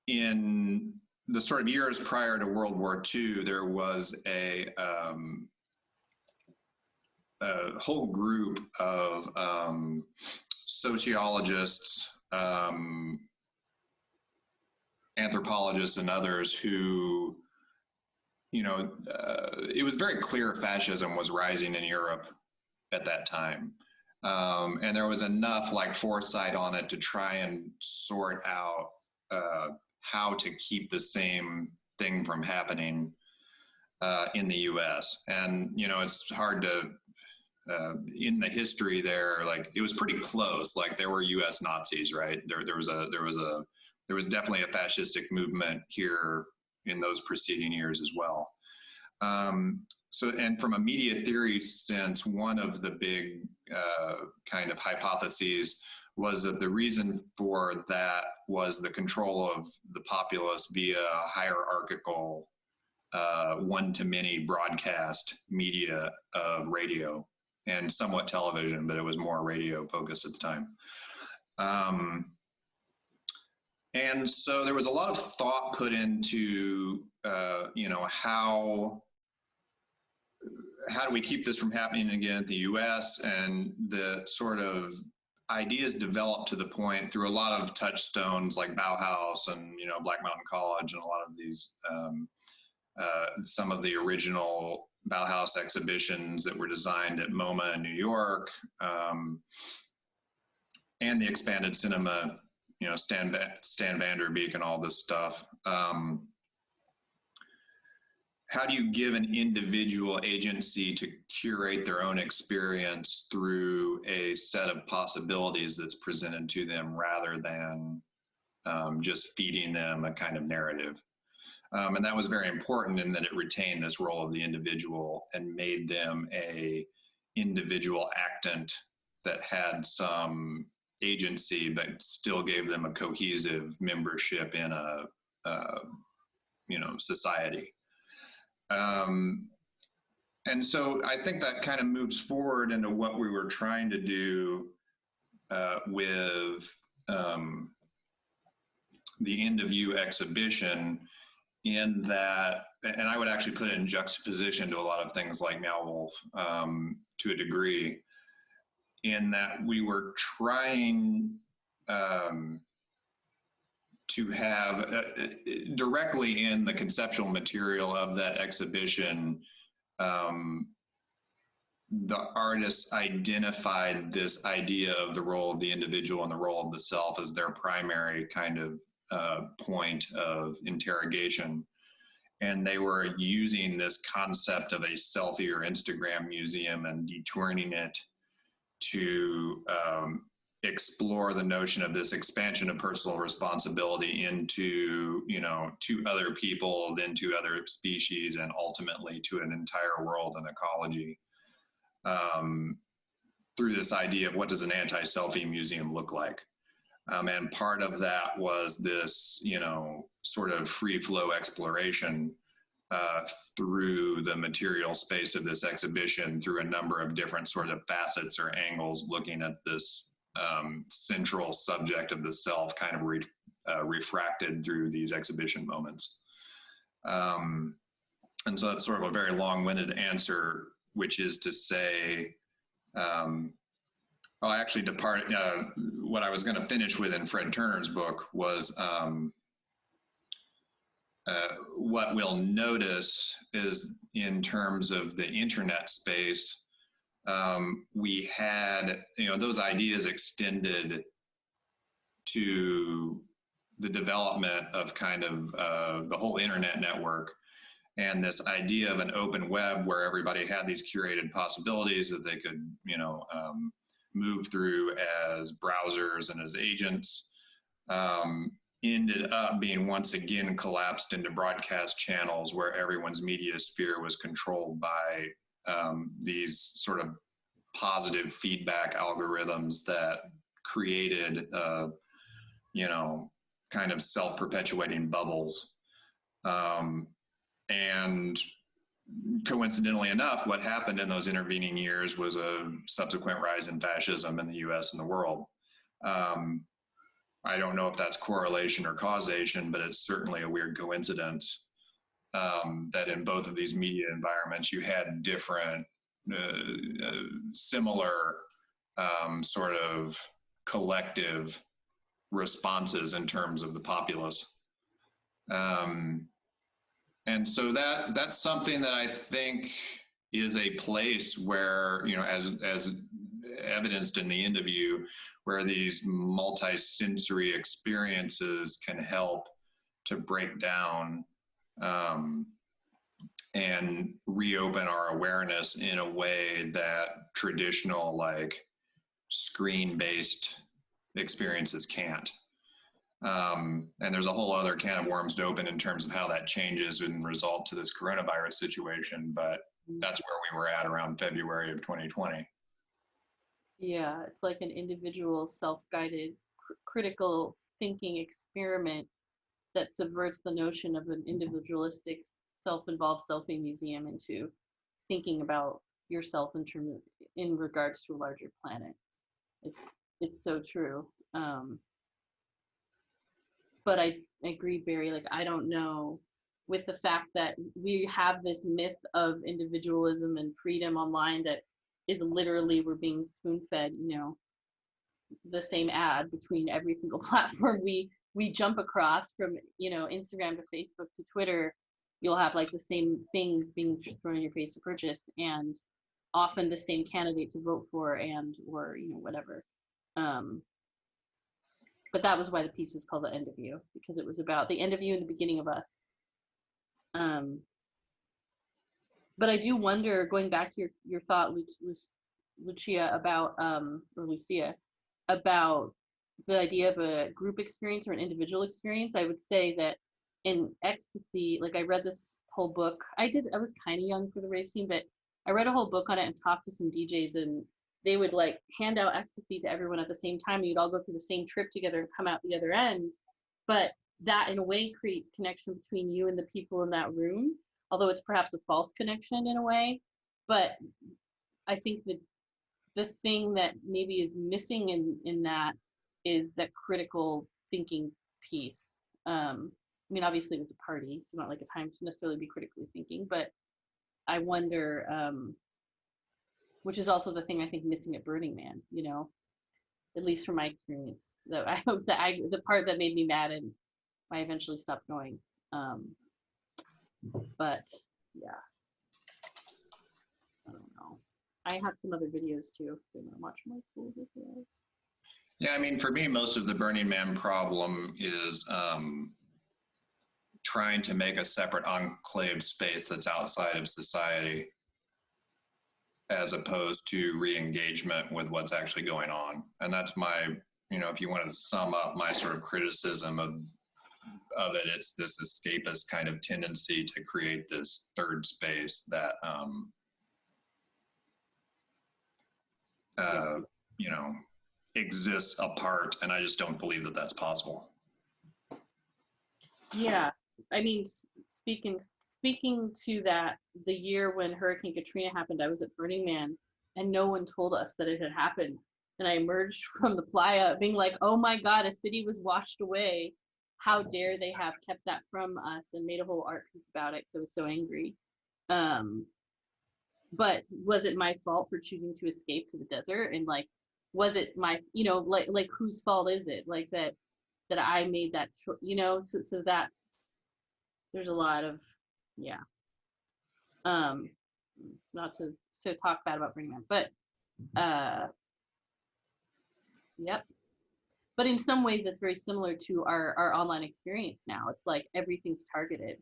In the sort of years prior to World War II, there was a whole group of sociologists, anthropologists, and others who, it was very clear fascism was rising in Europe at that time. And there was enough like foresight on it to try and sort out how to keep the same thing from happening in the US. And, it's hard to, in the history there, like it was pretty close. Like there were US Nazis, right? There was definitely a fascistic movement here in those preceding years as well. And from a media theory sense, one of the big kind of hypotheses was that the reason for that was the control of the populace via hierarchical one-to-many broadcast media of radio and somewhat television, but it was more radio focused at the time. And so there was a lot of thought put into, how do we keep this from happening again at the US? And the sort of ideas developed to the point through a lot of touchstones like Bauhaus and, Black Mountain College and a lot of these, some of the original Bauhaus exhibitions that were designed at MoMA in New York, and the expanded cinema, Stan Van Beek and all this stuff. How do you give an individual agency to curate their own experience through a set of possibilities that's presented to them rather than just feeding them a kind of narrative? And that was very important in that it retained this role of the individual and made them a individual actant that had some agency, but still gave them a cohesive membership in a society. And so I think that kind of moves forward into what we were trying to do with the End of You exhibition, in that, and I would actually put it in juxtaposition to a lot of things like Meow Wolf to a degree, in that we were trying to have directly in the conceptual material of that exhibition, the artists identified this idea of the role of the individual and the role of the self as their primary kind of point of interrogation. And they were using this concept of a selfie or Instagram museum and detouring it to explore the notion of this expansion of personal responsibility into, to other people, then to other species, and ultimately to an entire world and ecology, through this idea of what does an anti-selfie museum look like. And part of that was this, sort of free flow exploration through the material space of this exhibition, through a number of different sort of facets or angles, looking at this central subject of the self kind of refracted through these exhibition moments. And so that's sort of a very long-winded answer, which is to say, I'll actually depart. What I was going to finish with in Fred Turner's book was what we'll notice is, in terms of the internet space, we had, those ideas extended to the development of kind of the whole internet network, and this idea of an open web where everybody had these curated possibilities that they could, move through as browsers and as agents, ended up being once again collapsed into broadcast channels where everyone's media sphere was controlled by these sort of positive feedback algorithms that created, kind of self-perpetuating bubbles. And coincidentally enough, what happened in those intervening years was a subsequent rise in fascism in the US and the world. I don't know if that's correlation or causation, but it's certainly a weird coincidence that in both of these media environments, you had different, similar sort of collective responses in terms of the populace. And so that's something that I think is a place where, you know, as evidenced in the interview, where these multi-sensory experiences can help to break down and reopen our awareness in a way that traditional, like, screen-based experiences can't. And there's a whole other can of worms to open in terms of how that changes in result to this coronavirus situation, but that's where we were at around February of 2020. Yeah, it's like an individual self-guided critical thinking experiment that subverts the notion of an individualistic self-involved selfie museum into thinking about yourself in regards to a larger planet. It's so true. But I agree, Barry, like, I don't know, with the fact that we have this myth of individualism and freedom online that is literally, we're being spoon-fed, you know, the same ad between every single platform we jump across, from, you know, Instagram to Facebook to Twitter. You'll have like the same thing being thrown in your face to purchase, and often the same candidate to vote for, and or, you know, whatever. But that was why the piece was called The End of You, because it was about the end of you and the beginning of us. But I do wonder, going back to your thought, Lucia, about, or Lucia, about the idea of a group experience or an individual experience. I would say that in ecstasy, like, I read this whole book. I was kind of young for the rave scene, but I read a whole book on it and talked to some DJs, and they would like hand out ecstasy to everyone at the same time, and you'd all go through the same trip together and come out the other end. But that in a way creates connection between you and the people in that room, although it's perhaps a false connection in a way. But I think that the thing that maybe is missing in that is that critical thinking piece. I mean, obviously it was a party. It's not like a time to necessarily be critically thinking, but I wonder, which is also the thing I think missing at Burning Man, you know, at least from my experience. So I hope that the part that made me mad and I eventually stopped going. But yeah, I don't know. I have some other videos too. If you want to watch my cool videos. Yeah, I mean, for me, most of the Burning Man problem is trying to make a separate enclave space that's outside of society, as opposed to re-engagement with what's actually going on. And that's my, you know, if you wanted to sum up my sort of criticism of it, it's this escapist kind of tendency to create this third space that, you know, exists apart. And I just don't believe that that's possible. Yeah, I mean, speaking to that, the year when Hurricane Katrina happened, I was at Burning Man, and no one told us that it had happened. And I emerged from the playa being like, oh my God, a city was washed away. How dare they have kept that from us, and made a whole art piece about it, because I was so angry. But was it my fault for choosing to escape to the desert? And like, was it my, you know, like whose fault is it? Like that I made that, you know, so that's, there's a lot of, yeah. Not to talk bad about Burning Man, but yep. But in some ways, that's very similar to our online experience now. It's like everything's targeted,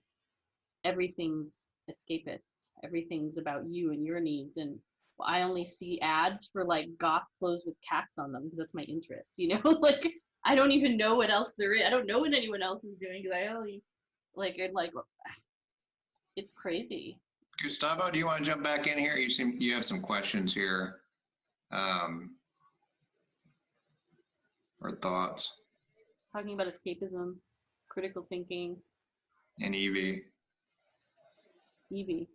everything's escapist, everything's about you and your needs. And I only see ads for like goth clothes with cats on them because that's my interest, you know. Like, I don't even know what else there is. I don't know what anyone else is doing, because I only like it's crazy. Gustavo, do you want to jump back in here? You have some questions here, or thoughts. Talking about escapism, critical thinking. And Evie. Evie.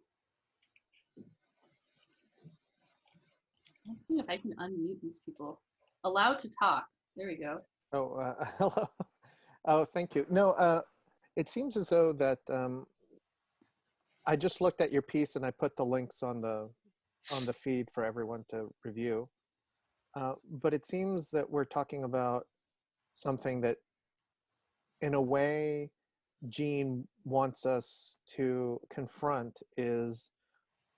I'm seeing if I can unmute these people. Allowed to talk. There we go. Oh, hello. Oh, thank you. No, it seems as though that I just looked at your piece and I put the links on the feed for everyone to review. But it seems that we're talking about something that, in a way, Gene wants us to confront is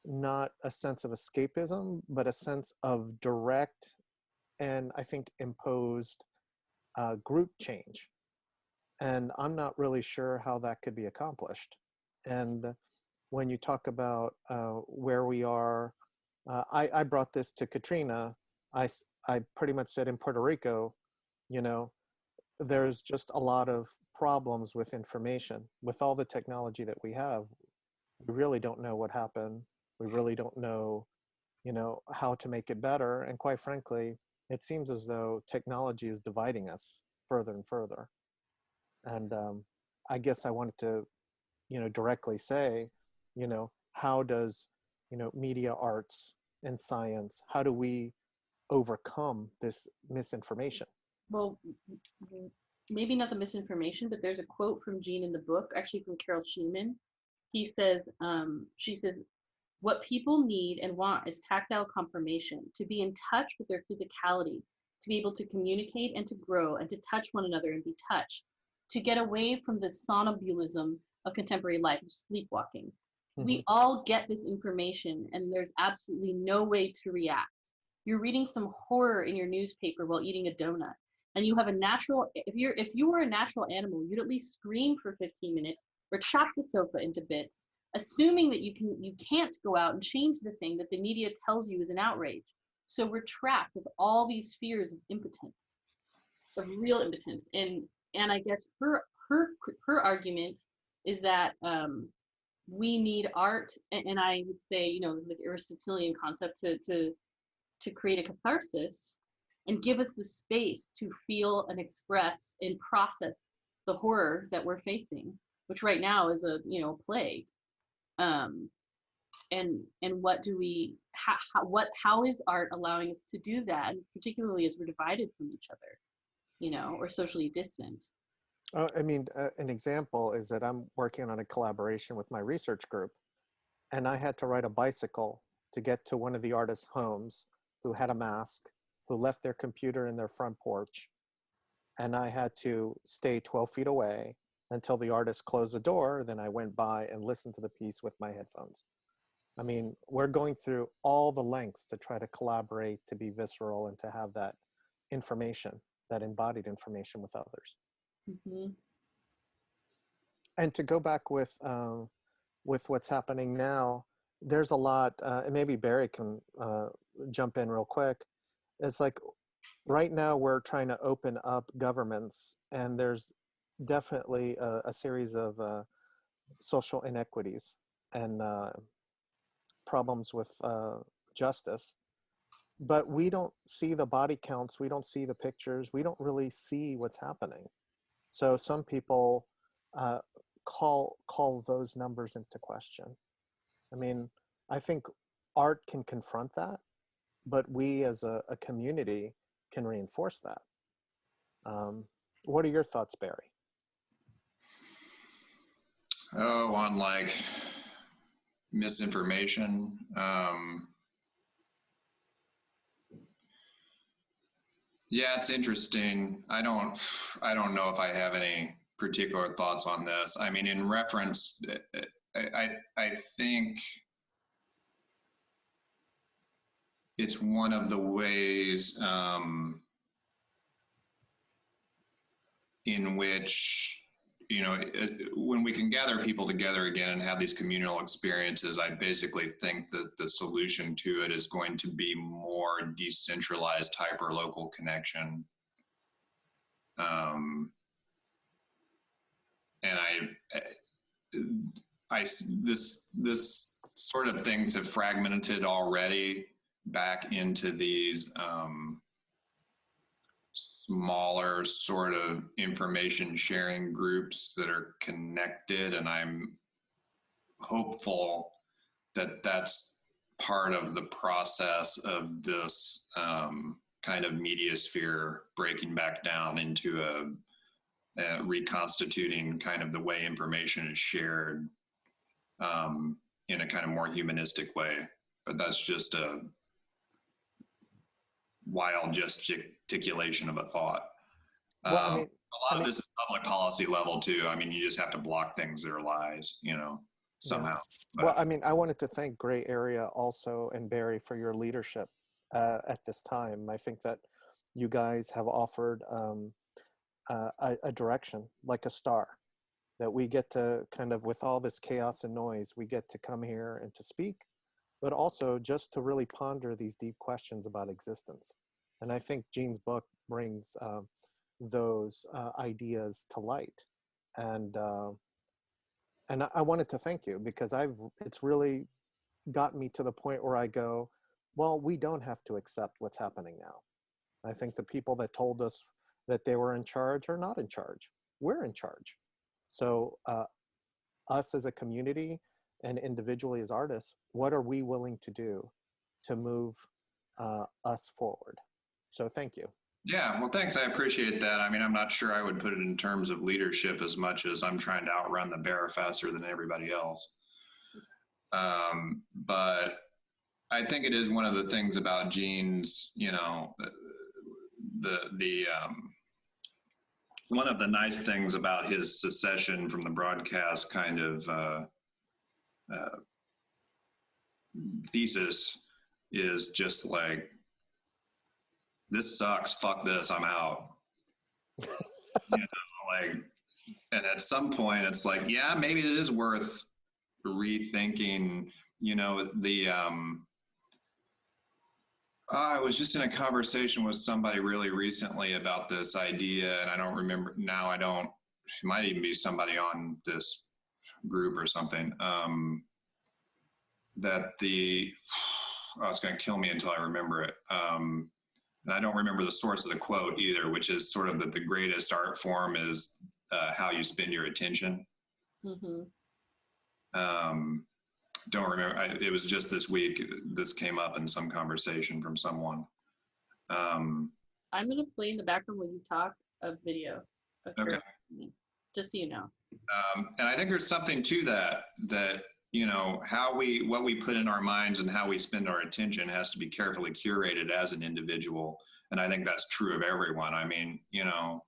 not a sense of escapism, but a sense of direct and, I think, imposed group change. And I'm not really sure how that could be accomplished. And when you talk about where we are, I brought this to Katrina. I pretty much said in Puerto Rico, you know, there's just a lot of problems with information. With all the technology that we have, we really don't know what happened. We really don't know, you know, how to make it better. And quite frankly, it seems as though technology is dividing us further and further. And I guess I wanted to, you know, directly say, you know, how does, you know, media arts and science, how do we overcome this misinformation? Well, maybe not the misinformation, but there's a quote from Gene in the book, actually from Carol Sheeman. He says, she says, what people need and want is tactile confirmation, to be in touch with their physicality, to be able to communicate and to grow and to touch one another and be touched, to get away from the somnambulism of contemporary life, of sleepwalking. Mm-hmm. We all get this information and there's absolutely no way to react. You're reading some horror in your newspaper while eating a donut, and you have a natural, if you were a natural animal, you'd at least scream for 15 minutes or chop the sofa into bits, assuming that you can't go out and change the thing that the media tells you is an outrage. So we're trapped with all these fears of impotence, of real impotence. And I guess her argument is that we need art, and I would say, you know, this is like Aristotelian concept to create a catharsis and give us the space to feel and express and process the horror that we're facing, which right now is a, you know, plague. And what do we, how is art allowing us to do that, particularly as we're divided from each other, you know, or socially distant? I mean, an example is that I'm working on a collaboration with my research group, and I had to ride a bicycle to get to one of the artists' homes who had a mask, who left their computer in their front porch, and I had to stay 12 feet away until the artist closed the door. Then I went by and listened to the piece with my headphones. I mean, we're going through all the lengths to try to collaborate, to be visceral, and to have that information, that embodied information with others. Mm-hmm. And to go back with what's happening now, there's a lot, and maybe Barry can jump in real quick. It's like right now we're trying to open up governments, and there's definitely a series of social inequities and problems with justice. But we don't see the body counts, we don't see the pictures, we don't really see what's happening. So some people call those numbers into question. I mean, I think art can confront that, but we as a community can reinforce that. What are your thoughts, Barry? Oh, on like misinformation. Yeah, it's interesting. I don't know if I have any particular thoughts on this. I mean, in reference, I think it's one of the ways in which, you know, when we can gather people together again and have these communal experiences, I basically think that the solution to it is going to be more decentralized, hyper-local connection. And this sort of things have fragmented already back into these smaller sort of information sharing groups that are connected, and I'm hopeful that that's part of the process of this kind of media sphere breaking back down into a reconstituting kind of the way information is shared in a kind of more humanistic way. But that's just a wild gesticulation of a thought. Well, I mean, a lot of this is public policy level too. I mean, you just have to block things that are lies, you know, somehow. Yeah. Well, I mean, I wanted to thank Gray Area also and Barry for your leadership at this time. I think that you guys have offered a direction, like a star, that we get to kind of, with all this chaos and noise, we get to come here and to speak, but also just to really ponder these deep questions about existence. And I think Gene's book brings those ideas to light. And I wanted to thank you, because it's really gotten me to the point where I go, well, we don't have to accept what's happening now. I think the people that told us that they were in charge are not in charge. We're in charge. So us as a community and individually as artists, what are we willing to do to move us forward? So thank you. Yeah, well, thanks. I appreciate that. I mean, I'm not sure I would put it in terms of leadership as much as I'm trying to outrun the bear faster than everybody else. But I think it is one of the things about Gene's, you know, one of the nice things about his secession from the broadcast kind of thesis is just like, this sucks, fuck this, I'm out. You know, like, and at some point it's like, yeah, maybe it is worth rethinking, you know, I was just in a conversation with somebody really recently about this idea, and I don't remember now. It might even be somebody on this group or something. It's going to kill me until I remember it. And I don't remember the source of the quote either, which is sort of that the greatest art form is how you spend your attention. Mm-hmm. Don't remember. It was just this week. This came up in some conversation from someone. I'm going to play in the background when you talk a video. Okay. Just so you know. And I think there's something to that, you know, what we put in our minds and how we spend our attention has to be carefully curated as an individual. And I think that's true of everyone. I mean, you know,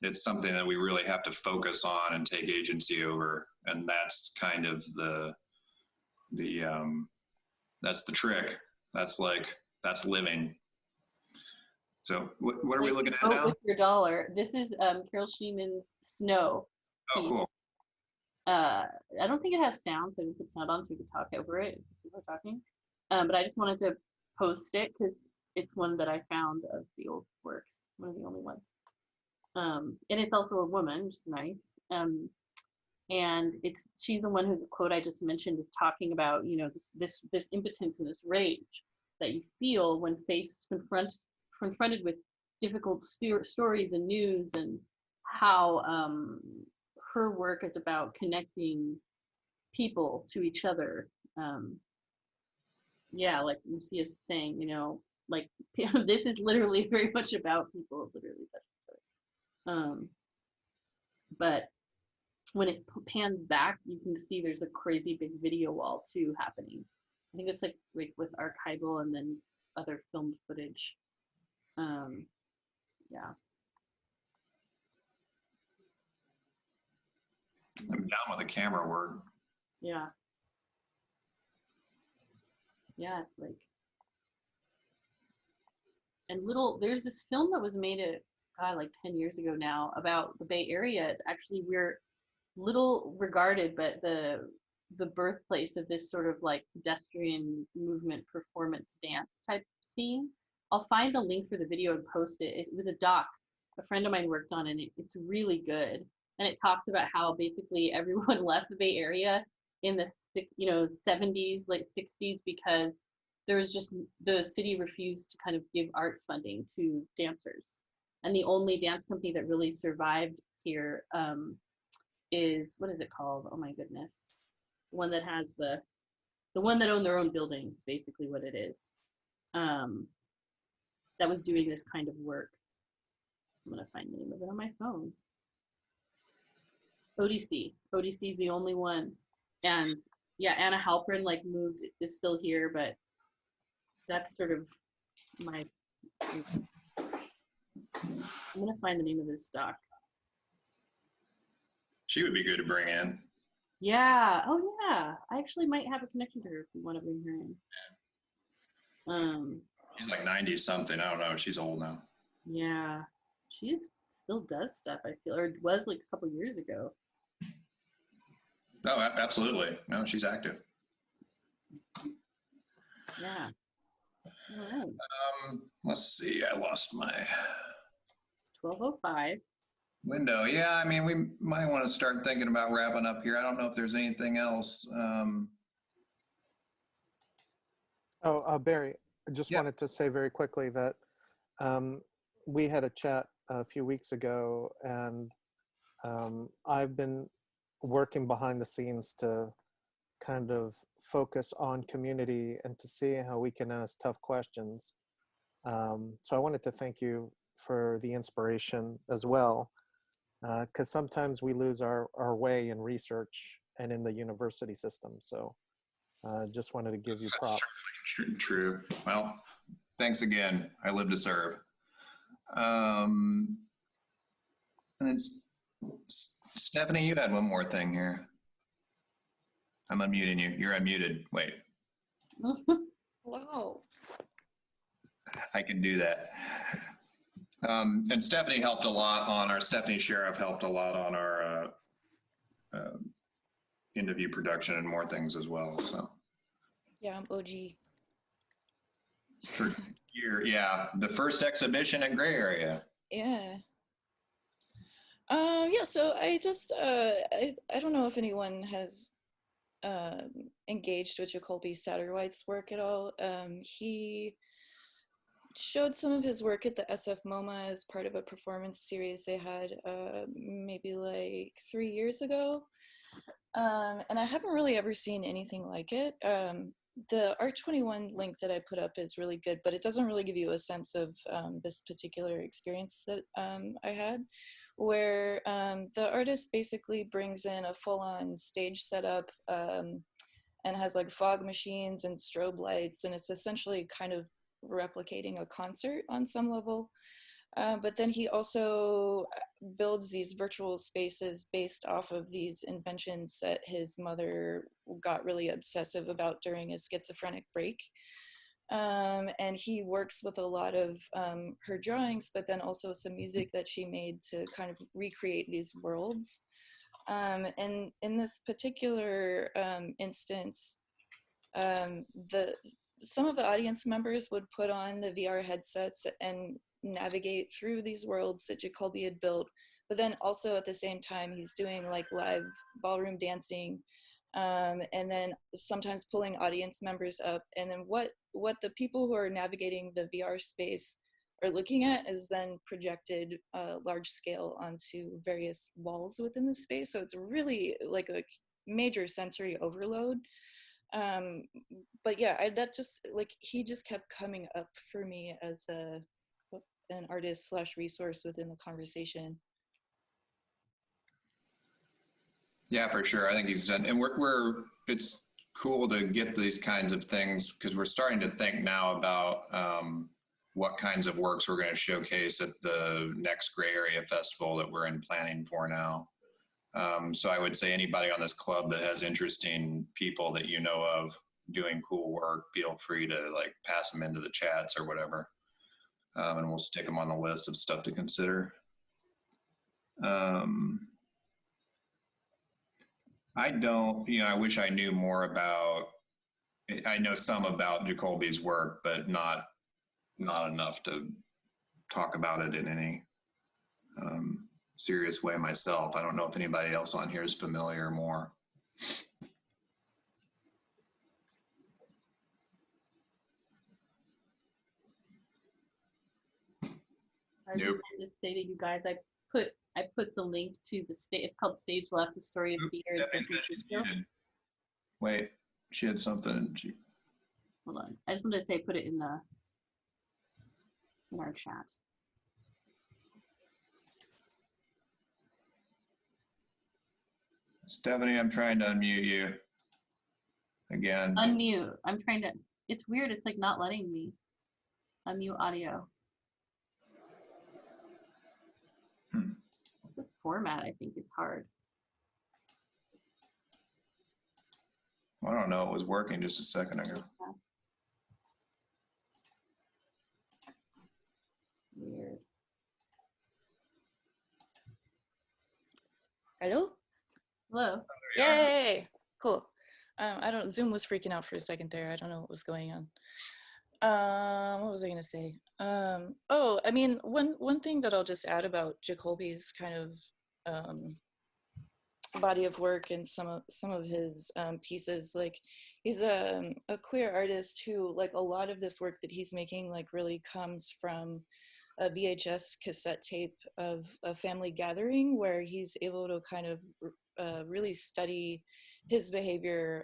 it's something that we really have to focus on and take agency over. And that's kind of that's the trick. That's living. So what are we looking at now? With your dollar. This is Carol Schneeman's Snow. Oh, cool. I don't think it has sound, so I can put sound on so we can talk over it if people are talking. But I just wanted to post it because it's one that I found of the old works, one of the only ones. And it's also a woman, which is nice. And she's the one whose quote I just mentioned is talking about, you know, this impotence and this rage that you feel when confronted with difficult stories and news, and how her work is about connecting people to each other. Yeah, like Lucia is saying, you know, like this is literally very much about people, literally. But when it pans back, you can see there's a crazy big video wall too happening. I think it's like with archival and then other filmed footage. Yeah. I'm down with the camera work. Yeah. Yeah, it's like, and there's this film that was made like 10 years ago now about the Bay Area. Actually, we're little regarded, but the birthplace of this sort of like pedestrian movement performance dance type scene. I'll find the link for the video and post it. It was a doc a friend of mine worked on, and it's really good. And it talks about how basically everyone left the Bay Area in the 70s, late 60s, because there was just, the city refused to kind of give arts funding to dancers. And the only dance company that really survived here is, what is it called? Oh my goodness. It's the one that has the one that owned their own building. It's basically what it is. That was doing this kind of work. I'm gonna find the name of it on my phone. ODC. ODC is the only one. And yeah, Anna Halpern like moved, is still here, but that's sort of my, I'm gonna find the name of this doc. She would be good to bring in. Yeah, oh yeah. I actually might have a connection to her if you want to bring her in. She's like 90 something. I don't know. She's old now. Yeah, she's still does stuff, I feel, or it was like a couple years ago. No, absolutely. No, she's active. Yeah. All right. Let's see. I lost my 12:05. window. Yeah, I mean, we might want to start thinking about wrapping up here. I don't know if there's anything else. Barry, I just Yeah. wanted to say very quickly that we had a chat a few weeks ago, and I've been working behind the scenes to kind of focus on community and to see how we can ask tough questions. So I wanted to thank you for the inspiration as well, because sometimes we lose our way in research and in the university system. So just wanted to give you props. True. Well, thanks again. I live to serve. And then Stephanie, you had one more thing here. I'm unmuting you. You're unmuted. Wait. Wow. I can do that. And Stephanie helped a lot on our, Stephanie Sheriff helped a lot on our interview production and more things as well. So. Yeah, I'm OG. For yeah, the first exhibition in Gray Area. Yeah. Yeah, so I just, I don't know if anyone has engaged with Jacoby Satterwhite's work at all. He showed some of his work at the SF MoMA as part of a performance series they had maybe like 3 years ago. And I haven't really ever seen anything like it. The Art21 link that I put up is really good, but it doesn't really give you a sense of this particular experience that I had, where the artist basically brings in a full-on stage setup and has like fog machines and strobe lights, and it's essentially kind of replicating a concert on some level. But then he also builds these virtual spaces based off of these inventions that his mother got really obsessive about during a schizophrenic break. And he works with a lot of her drawings, but then also some music that she made to kind of recreate these worlds. And in this particular instance, some of the audience members would put on the VR headsets and navigate through these worlds that Jacoby had built, but then also at the same time he's doing like live ballroom dancing, and then sometimes pulling audience members up, and then what the people who are navigating the VR space are looking at is then projected large scale onto various walls within the space. So it's really like a major sensory overload. But yeah, that just like, he just kept coming up for me as an artist / resource within the conversation. Yeah, for sure. I think he's done, and it's cool to get these kinds of things because we're starting to think now about what kinds of works we're going to showcase at the next Gray Area Festival that we're in planning for now. So I would say anybody on this club that has interesting people that you know of doing cool work, feel free to like pass them into the chats or whatever. And we'll stick them on the list of stuff to consider. I don't, I wish I knew more about, I know some about Jacoby's work, but not enough to talk about it in any serious way myself. I don't know if anybody else on here is familiar more. I just wanted to say to you guys, I put I put the link to the stage. It's called Stage Left: The Story of Theater in San Debbie said she's Francisco. muted. Wait, she had something. Hold on. I just wanted to say, put it in our chat. Stephanie, I'm trying to unmute you again. Unmute. I'm trying to. It's weird. It's like not letting me unmute audio. The format, I think, is hard. I don't know. It was working just a second ago. Yeah. Weird. Hello? Hello. Yay! Cool. I don't. Zoom was freaking out for a second there. I don't know what was going on. What was I gonna say? Oh, I mean, one thing that I'll just add about Jacoby's kind of body of work and some of his pieces, like he's a queer artist who, like, a lot of this work that he's making like really comes from a VHS cassette tape of a family gathering where he's able to kind of really study his behavior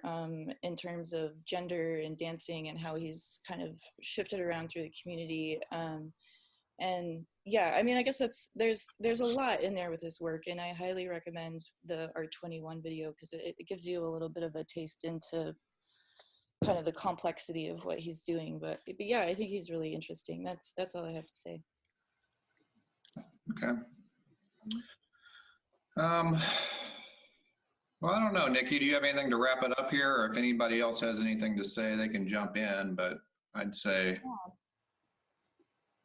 in terms of gender and dancing and how he's kind of shifted around through the community. And yeah, I mean, I guess there's a lot in there with his work, and I highly recommend the Art 21 video because it gives you a little bit of a taste into kind of the complexity of what he's doing. But yeah, I think he's really interesting. That's all I have to say. Okay. Well, I don't know, Nikki, do you have anything to wrap it up here? Or if anybody else has anything to say, they can jump in, but I'd say. Yeah.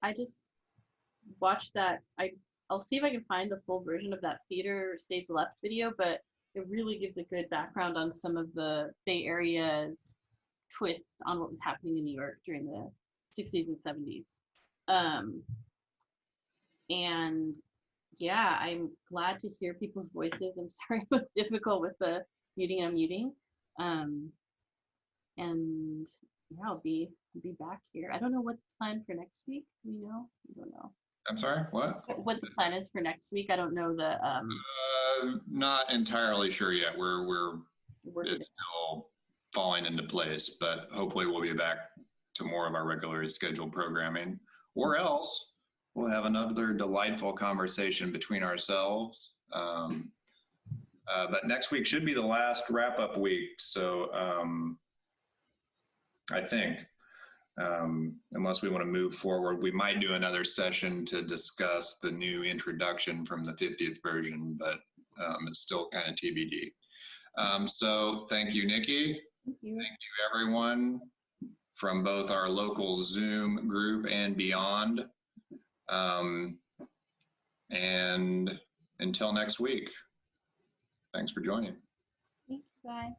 I just watched that. I'll see if I can find the full version of that theater Stage Left video, but it really gives a good background on some of the Bay Area's twist on what was happening in New York during the 60s and 70s. And yeah, I'm glad to hear people's voices. I'm sorry it was difficult with the muting and unmuting. And yeah, I'll be back here. I don't know what's planned for next week. Do we know? I don't know. I'm sorry, what? What the plan is for next week. I don't know the Not entirely sure yet. working. It's still falling into place, but hopefully we'll be back to more of our regularly scheduled programming, or else we'll have another delightful conversation between ourselves. But next week should be the last wrap-up week, so I think, unless we want to move forward, we might do another session to discuss the new introduction from the 50th version, but it's still kind of TBD. So thank you, Nikki. Thank you. Thank you, everyone, from both our local Zoom group and beyond. And until next week, thanks for joining. Thank you, bye.